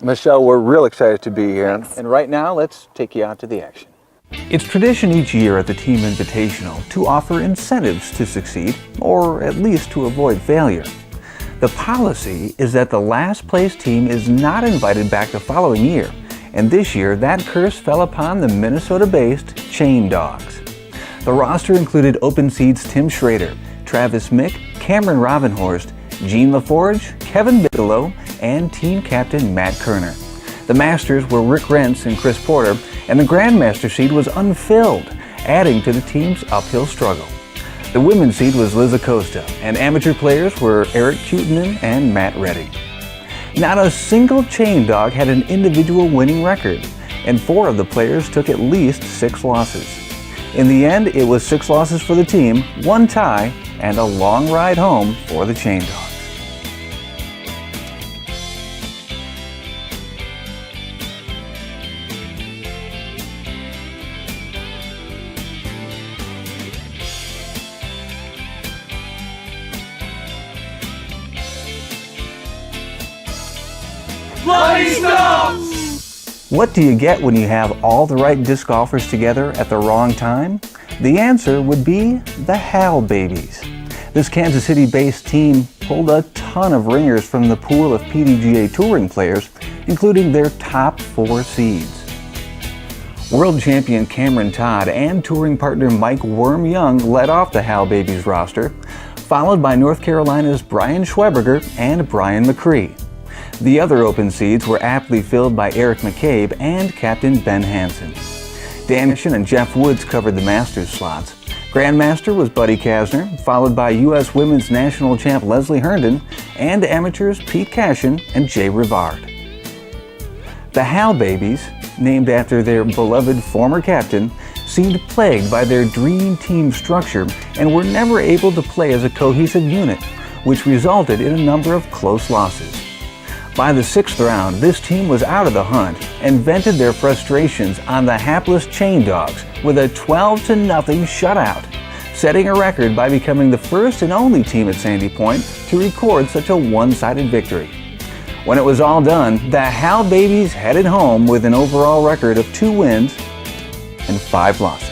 Michelle, we're real excited to be here, and right now, let's take you out to the action. It's tradition each year at the Team Invitational to offer incentives to succeed, or at least to avoid failure. The policy is that the last place team is not invited back the following year, and this year that curse fell upon the Minnesota-based Chain Dogs. The roster included open seeds Tim Schrader, Travis Mick, Cameron Robinhorst, Gene LaForge, Kevin Bigelow, and team captain Matt Kerner. The Masters were Rick Rentz and Chris Porter, and the Grandmaster seed was unfilled, adding to the team's uphill struggle. The women's seed was Liz Acosta, and amateur players were Eric Cutinen and Matt Reddy. Not a single Chain Dog had an individual winning record, and 4 of the players took at least 6 losses. In the end, it was 6 losses for the team, 1 tie, and a long ride home for the Chain Dogs. Bloody Stumps! What do you get when you have all the right disc golfers together at the wrong time? The answer would be the Hal Babies. This Kansas City-based team pulled a ton of ringers from the pool of PDGA touring players, including their top 4 seeds. World champion Cameron Todd and touring partner Mike Worm Young led off the Hal Babies roster, followed by North Carolina's Brian Schweberger and Brian McCree. The other open seeds were aptly filled by Eric McCabe and Captain Ben Hansen. Dan Mission and Jeff Woods covered the Masters slots. Grandmaster was Buddy Kasner, followed by U.S. Women's National Champ Leslie Herndon and amateurs Pete Cashin and Jay Rivard. The Hal Babies, named after their beloved former captain, seemed plagued by their dream team structure and were never able to play as a cohesive unit, which resulted in a number of close losses. By the 6th round, this team was out of the hunt and vented their frustrations on the hapless Chain Dogs with a 12-0 shutout, setting a record by becoming the first and only team at Sandy Point to record such a one-sided victory. When it was all done, the Hal Babies headed home with an overall record of 2 wins and 5 losses.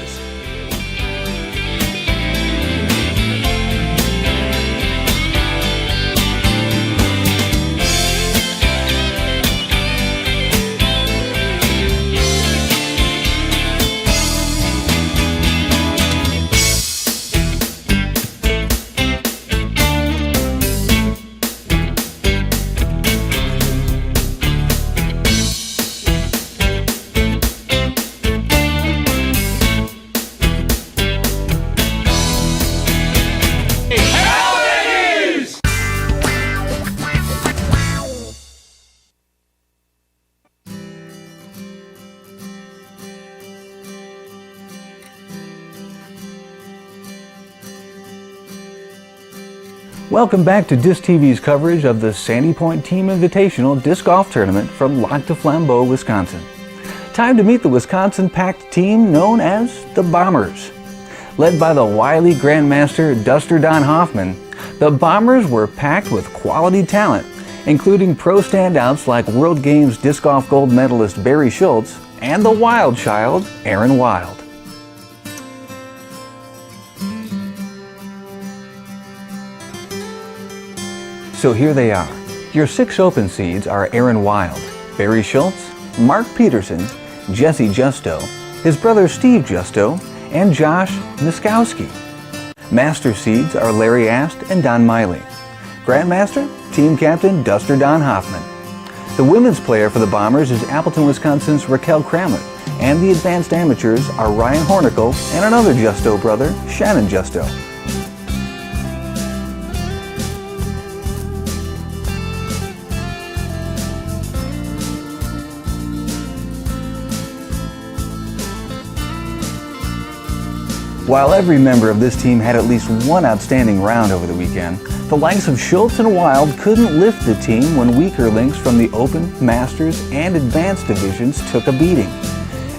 Welcome back to Disctv's coverage of the Sandy Point Team Invitational Disc Golf Tournament from Lac Du Flambeau, Wisconsin. Time to meet the Wisconsin-packed team known as the Bombers. Led by the wily Grandmaster Duster Don Hoffman, the Bombers were packed with quality talent, including pro standouts like World Games Disc Golf gold medalist Barry Schultz and the Wild Child, Aaron Wild. So here they are. Your 6 open seeds are Aaron Wild, Barry Schultz, Mark Peterson, Jesse Justo, his brother Steve Justo, and Josh Niskowski. Master seeds are Larry Ast and Don Miley. Grandmaster, team captain Duster Don Hoffman. The women's player for the Bombers is Appleton, Wisconsin's Raquel Cramlett, and the advanced amateurs are Ryan Hornicle and another Justo brother, Shannon Justo. While every member of this team had at least one outstanding round over the weekend, the likes of Schultz and Wild couldn't lift the team when weaker links from the Open, Masters, and Advanced divisions took a beating.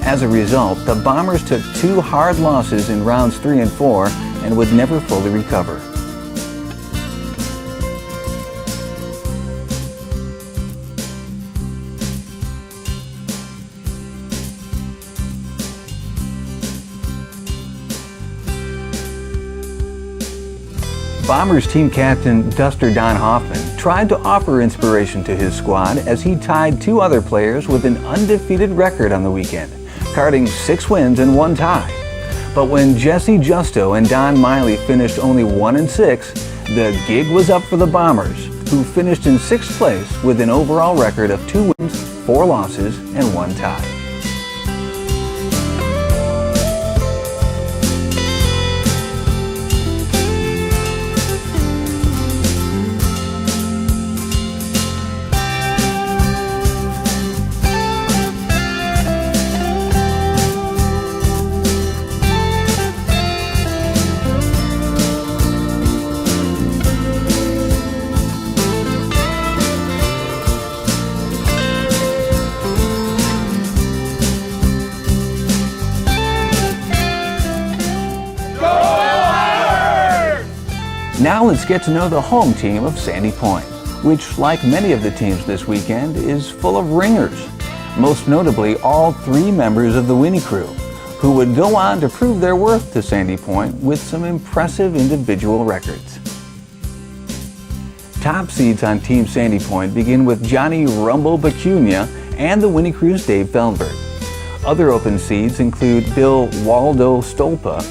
As a result, the Bombers took 2 hard losses in rounds 3 and 4 and would never fully recover. Bombers team captain Duster Don Hoffman tried to offer inspiration to his squad as he tied two other players with an undefeated record on the weekend, carding 6 wins and 1 tie. But when Jesse Justo and Don Miley finished only 1-6, the gig was up for the Bombers, who finished in 6th place with an overall record of 2 wins, 4 losses, and 1 tie. Now let's get to know the home team of Sandy Point, which, like many of the teams this weekend, is full of ringers. Most notably, all 3 members of the Winnie crew, who would go on to prove their worth to Sandy Point with some impressive individual records. Top seeds on Team Sandy Point begin with Johnny Rumble Bacunia and the Winnie crew's Dave Feldberg. Other open seeds include Bill Waldo Stolpa,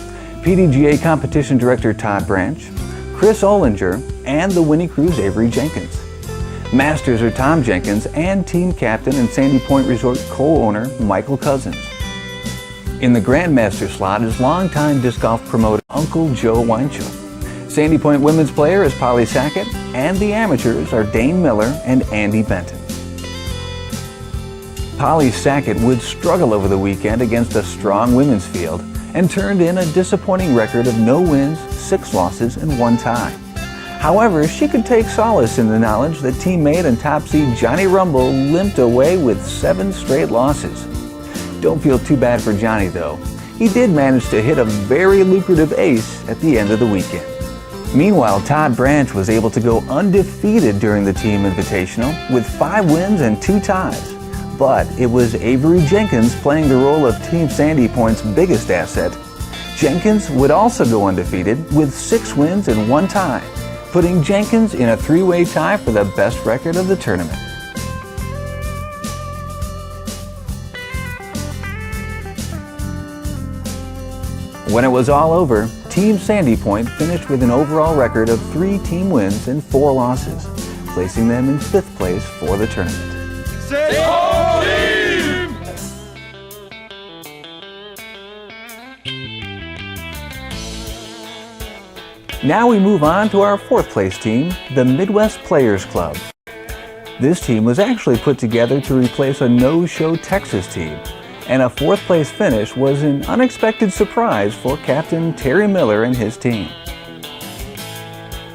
PDGA Competition Director Todd Branch, Chris Ollinger, and the Winnie crew's Avery Jenkins. Masters are Tom Jenkins and team captain and Sandy Point Resort co-owner Michael Cousins. In the Grandmaster slot is longtime disc golf promoter Uncle Joe Weinschel. Sandy Point women's player is Polly Sackett, and the amateurs are Dane Miller and Andy Benton. Polly Sackett would struggle over the weekend against a strong women's field and turned in a disappointing record of no wins, 6 losses, and 1 tie. However, she could take solace in the knowledge that teammate and top seed Johnny Rumble limped away with 7 straight losses. Don't feel too bad for Johnny though. He did manage to hit a very lucrative ace at the end of the weekend. Meanwhile, Todd Branch was able to go undefeated during the team invitational with 5 wins and 2 ties. But it was Avery Jenkins playing the role of Team Sandy Point's biggest asset. Jenkins would also go undefeated with 6 wins and 1 tie, putting Jenkins in a 3-way tie for the best record of the tournament. When it was all over, Team Sandy Point finished with an overall record of 3 team wins and 4 losses, placing them in 5th place for the tournament. Now we move on to our 4th place team, the Midwest Players Club. This team was actually put together to replace a no-show Texas team, and a 4th place finish was an unexpected surprise for Captain Terry Miller and his team.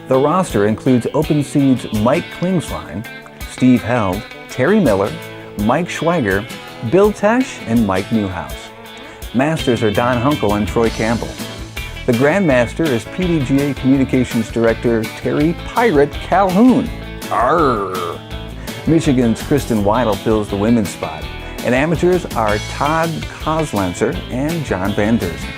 The roster includes open seeds Mike Klingsline, Steve Held, Terry Miller, Mike Schweiger, Bill Tesh, and Mike Newhouse. Masters are Don Hunkel and Troy Campbell. The Grandmaster is PDGA Communications Director Terry Pirate Calhoun. Arr! Michigan's Kristen Weidel fills the women's spot, and amateurs are Todd Kozlenser and John Van Dersen.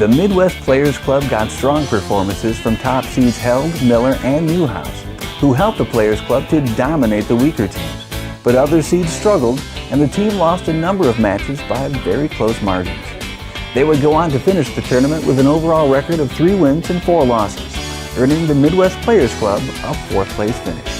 The Midwest Players Club got strong performances from top seeds Held, Miller, and Newhouse, who helped the Players Club to dominate the weaker teams. But other seeds struggled, and the team lost a number of matches by very close margins. They would go on to finish the tournament with an overall record of 3 wins and 4 losses, earning the Midwest Players Club a 4th place finish.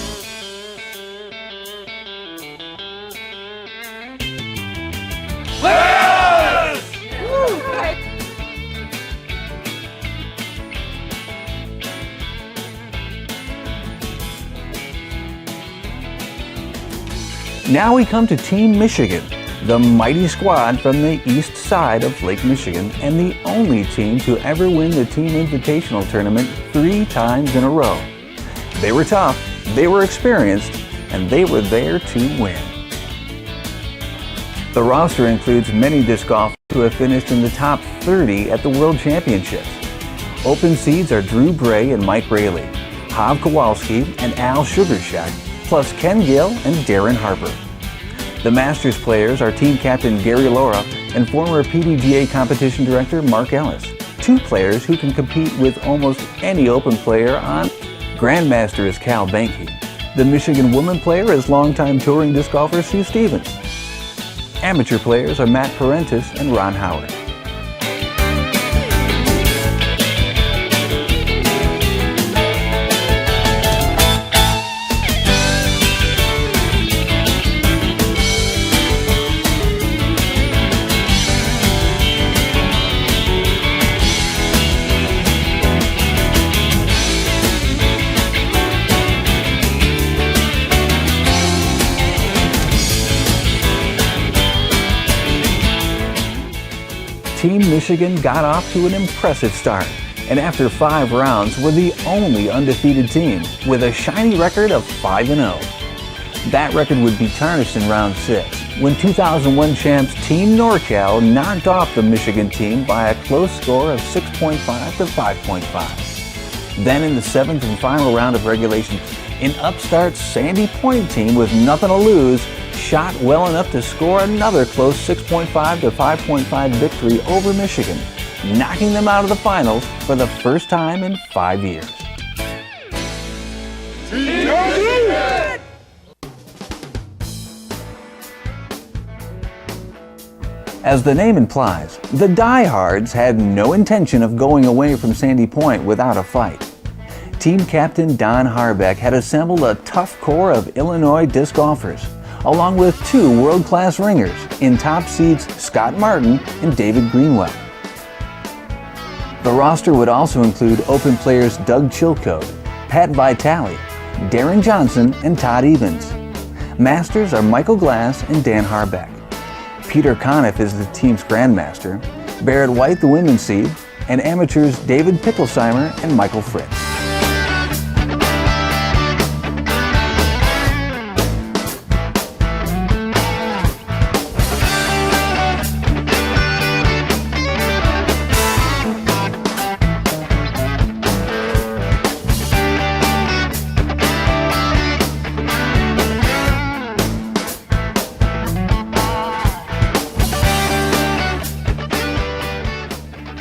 Now we come to Team Michigan, the mighty squad from the east side of Lake Michigan and the only team to ever win the Team Invitational Tournament 3 times in a row. They were tough, they were experienced, and they were there to win. The roster includes many disc golfers who have finished in the top 30 at the World Championships. Open seeds are Drew Bray and Mike Rayleigh, Hav Kowalski and Al Sugarshack, plus Ken Gill and Darren Harper. The Masters players are team captain Gary Laura and former PDGA competition director Mark Ellis, 2 players who can compete with almost any Open player on. Grandmaster is Cal Banke. The Michigan woman player is longtime touring disc golfer Sue Stevens. Amateur players are Matt Parentis and Ron Howard. Team Michigan got off to an impressive start, and after 5 rounds were the only undefeated team with a shiny record of 5-0. That record would be tarnished in round 6 when 2001 champs Team NorCal knocked off the Michigan team by a close score of 6.5 to 5.5. Then in the 7th and final round of regulation, an upstart Sandy Point team with nothing to lose shot well enough to score another close 6.5 to 5.5 victory over Michigan, knocking them out of the finals for the first time in 5 years. As the name implies, the diehards had no intention of going away from Sandy Point without a fight. Team captain Don Harbeck had assembled a tough core of Illinois disc golfers, along with 2 world-class ringers in top seeds Scott Martin and David Greenwell. The roster would also include Open players Doug Chilcote, Pat Vitale, Darren Johnson, and Todd Evans. Masters are Michael Glass and Dan Harbeck. Peter Conniff is the team's grandmaster, Barrett White the women's seed, and amateurs David Picklesheimer and Michael Fritz.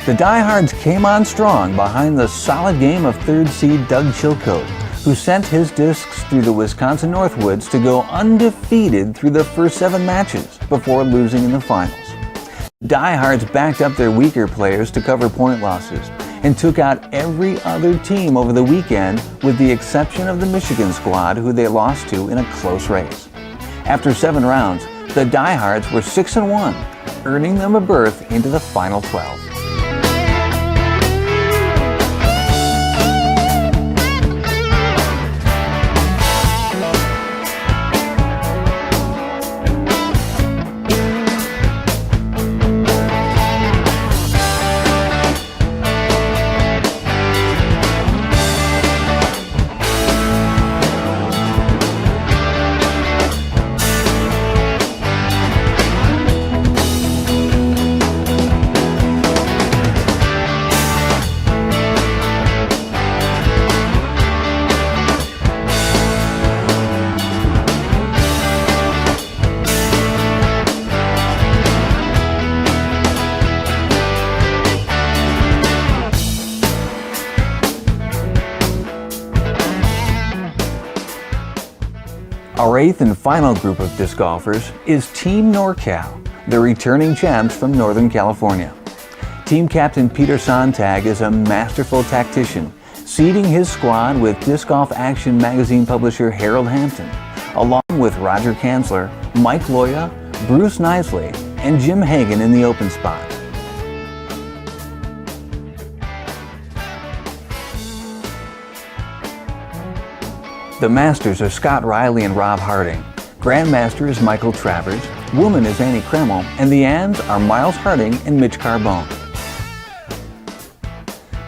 The diehards came on strong behind the solid game of 3rd seed Doug Chilcote, who sent his discs through the Wisconsin Northwoods to go undefeated through the first 7 matches before losing in the finals. Diehards backed up their weaker players to cover point losses and took out every other team over the weekend with the exception of the Michigan squad, who they lost to in a close race. After 7 rounds, the diehards were 6-1, earning them a berth into the final 12. Our eighth and final group of disc golfers is Team NorCal, the returning champs from Northern California. Team captain Peter Sontag is a masterful tactician, seeding his squad with Disc Golf Action magazine publisher Harold Hampton, along with Roger Kanzler, Mike Loya, Bruce Knisley, and Jim Hagan in the open spot. The Masters are Scott Riley and Rob Harding. Grandmaster is Michael Travers, Woman is Annie Kreml, and the Ands are Miles Harding and Mitch Carbone.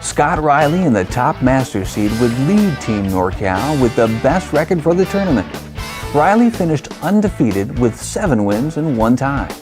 Scott Riley in the top Masters seed would lead Team NorCal with the best record for the tournament. Riley finished undefeated with 7 wins and 1 tie.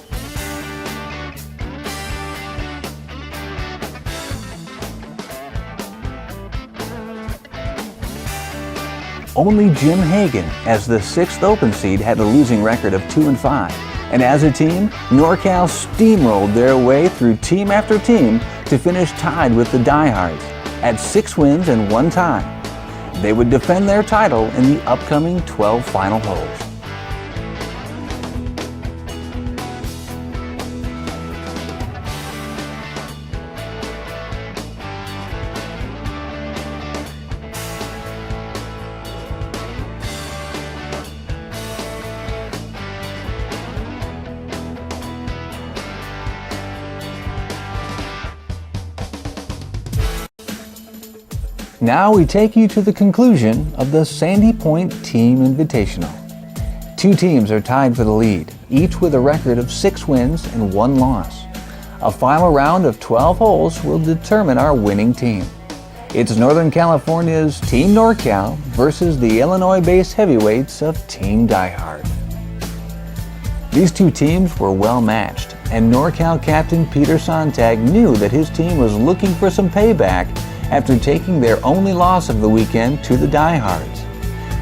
Only Jim Hagan, as the 6th open seed, had a losing record of 2-5. And as a team, NorCal steamrolled their way through team after team to finish tied with the Diehards at 6 wins and 1 tie. They would defend their title in the upcoming 12 final holes. Now we take you to the conclusion of the Sandy Point Team Invitational. 2 teams are tied for the lead, each with a record of 6 wins and 1 loss. A final round of 12 holes will determine our winning team. It's Northern California's Team NorCal versus the Illinois-based heavyweights of Team Diehard. These 2 teams were well matched, and NorCal captain Peter Sontag knew that his team was looking for some payback after taking their only loss of the weekend to the Diehards.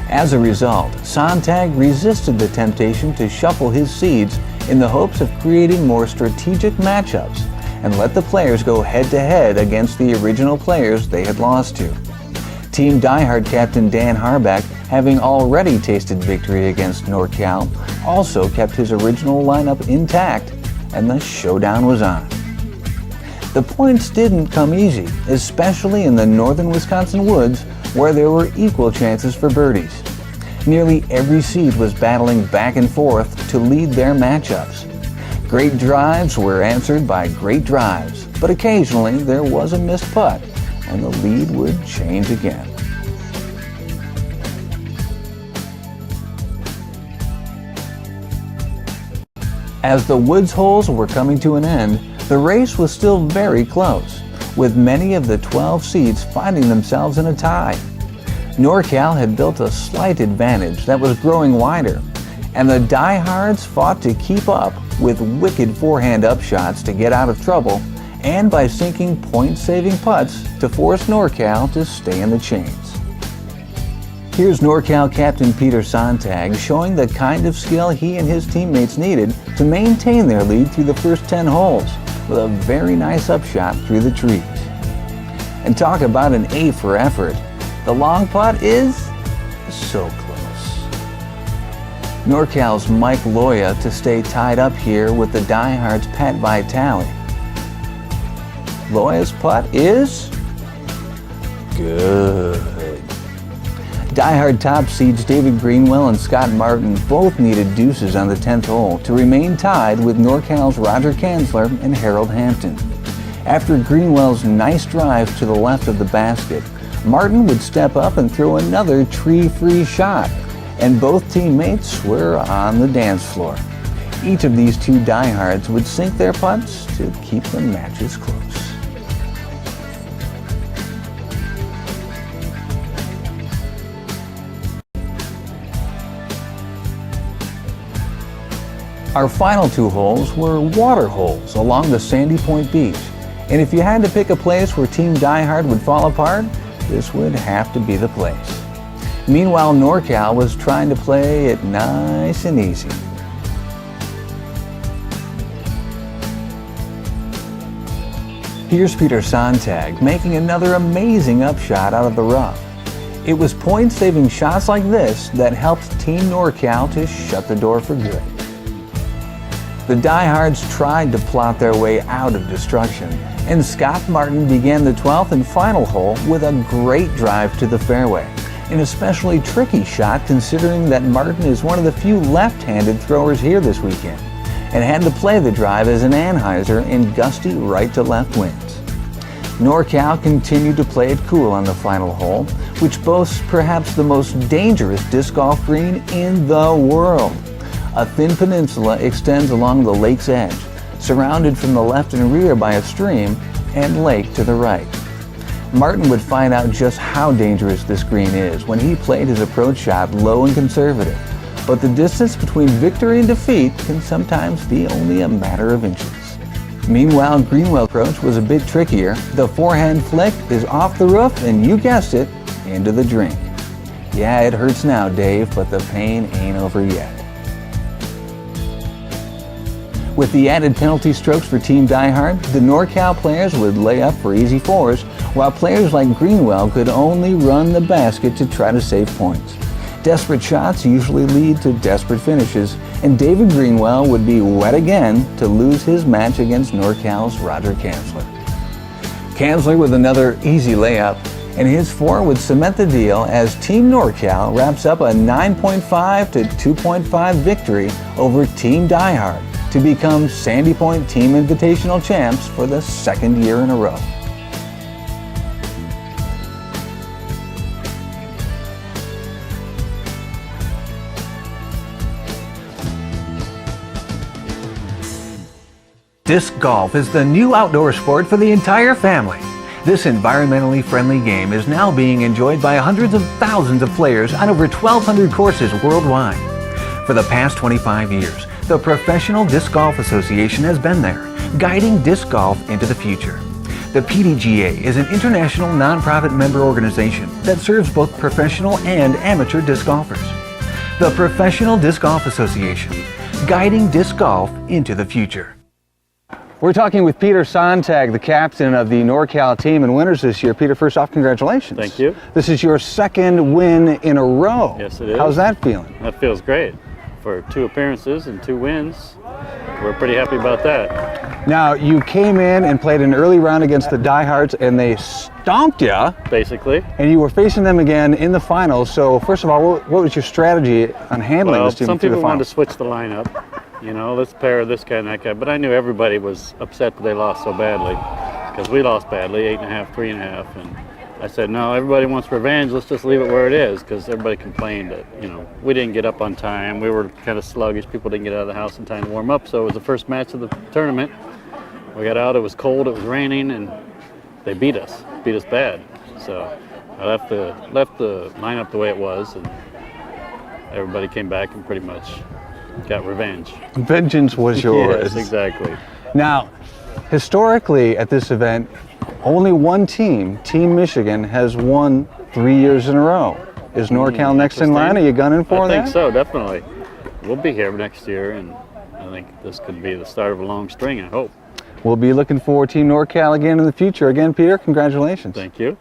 As a result, Sontag resisted the temptation to shuffle his seeds in the hopes of creating more strategic matchups and let the players go head-to-head against the original players they had lost to. Team Diehard captain Dan Harbeck, having already tasted victory against NorCal, also kept his original lineup intact, and the showdown was on. The points didn't come easy, especially in the northern Wisconsin woods where there were equal chances for birdies. Nearly every seed was battling back and forth to lead their matchups. Great drives were answered by great drives, but occasionally there was a missed putt, and the lead would change again. As the woods holes were coming to an end, the race was still very close, with many of the 12 seeds finding themselves in a tie. NorCal had built a slight advantage that was growing wider, and the Diehards fought to keep up with wicked forehand upshots to get out of trouble and by sinking point-saving putts to force NorCal to stay in the chains. Here's NorCal captain Peter Sontag showing the kind of skill he and his teammates needed to maintain their lead through the first 10 holes, with a very nice upshot through the trees. And talk about an A for effort. The long putt is so close. NorCal's Mike Loya to stay tied up here with the Diehard's Pat Vitale. Loya's putt is good. Diehard top seeds David Greenwell and Scott Martin both needed deuces on the 10th hole to remain tied with NorCal's Roger Kanzler and Harold Hampton. After Greenwell's nice drive to the left of the basket, Martin would step up and throw another tree-free shot, and both teammates were on the dance floor. Each of these 2 Diehards would sink their putts to keep the matches close. Our final 2 holes were water holes along the Sandy Point beach, and if you had to pick a place where Team Diehard would fall apart, this would have to be the place. Meanwhile, NorCal was trying to play it nice and easy. Here's Peter Sontag making another amazing upshot out of the rough. It was point-saving shots like this that helped Team NorCal to shut the door for good. The diehards tried to plot their way out of destruction, and Scott Martin began the 12th and final hole with a great drive to the fairway. An especially tricky shot considering that Martin is one of the few left-handed throwers here this weekend, and had to play the drive as an anhyzer in gusty right-to-left winds. NorCal continued to play it cool on the final hole, which boasts perhaps the most dangerous disc golf green in the world. A thin peninsula extends along the lake's edge, surrounded from the left and rear by a stream and lake to the right. Martin would find out just how dangerous this green is when he played his approach shot low and conservative, but the distance between victory and defeat can sometimes be only a matter of inches. Meanwhile, Greenwell's approach was a bit trickier. The forehand flick is off the roof and, you guessed it, into the drink. Yeah, it hurts now, Dave, but the pain ain't over yet. With the added penalty strokes for Team Diehard, the NorCal players would lay up for easy fours, while players like Greenwell could only run the basket to try to save points. Desperate shots usually lead to desperate finishes, and David Greenwell would be wet again to lose his match against NorCal's Roger Kanzler. Kanzler with another easy layup, and his four would cement the deal as Team NorCal wraps up a 9.5 to 2.5 victory over Team Diehard to become Sandy Point Team Invitational champs for the second year in a row. Disc golf is the new outdoor sport for the entire family. This environmentally friendly game is now being enjoyed by hundreds of thousands of players on over 1,200 courses worldwide. For the past 25 years, the Professional Disc Golf Association has been there, guiding disc golf into the future. The PDGA is an international nonprofit member organization that serves both professional and amateur disc golfers. The Professional Disc Golf Association, guiding disc golf into the future. We're talking with Peter Sontag, the captain of the NorCal team and winners this year. Peter, first off, congratulations. Thank you. This is your second win in a row. Yes, it is. How's that feeling? That feels great. For 2 appearances and 2 wins, we're pretty happy about that. Now, you came in and played an early round against the Diehards, and they stomped you. Basically. And you were facing them again in the finals. So, first of all, what was your strategy on handling this team some through the people wanted finals? to switch the lineup. You know, let's pair this guy and that guy. But I knew everybody was upset that they lost so badly, because we lost badly, 8.5, 3.5, and I said, no, everybody wants revenge. Let's just leave it where it is, because everybody complained that, you know, we didn't get up on time. We were kind of sluggish. People didn't get out of the house in time to warm up. So it was the first match of the tournament. We got out. It was cold. It was raining, and they beat us bad. So I left the lineup the way it was, and everybody came back and pretty much got revenge. Vengeance was yours. Yes, exactly. Now, historically at this event, only one team, Team Michigan, has won 3 years in a row. Is NorCal next in line? Are you gunning for that? I think so, definitely. We'll be here next year, and I think this could be the start of a long string, I hope. We'll be looking for Team NorCal again in the future. Again, Peter, congratulations. Thank you.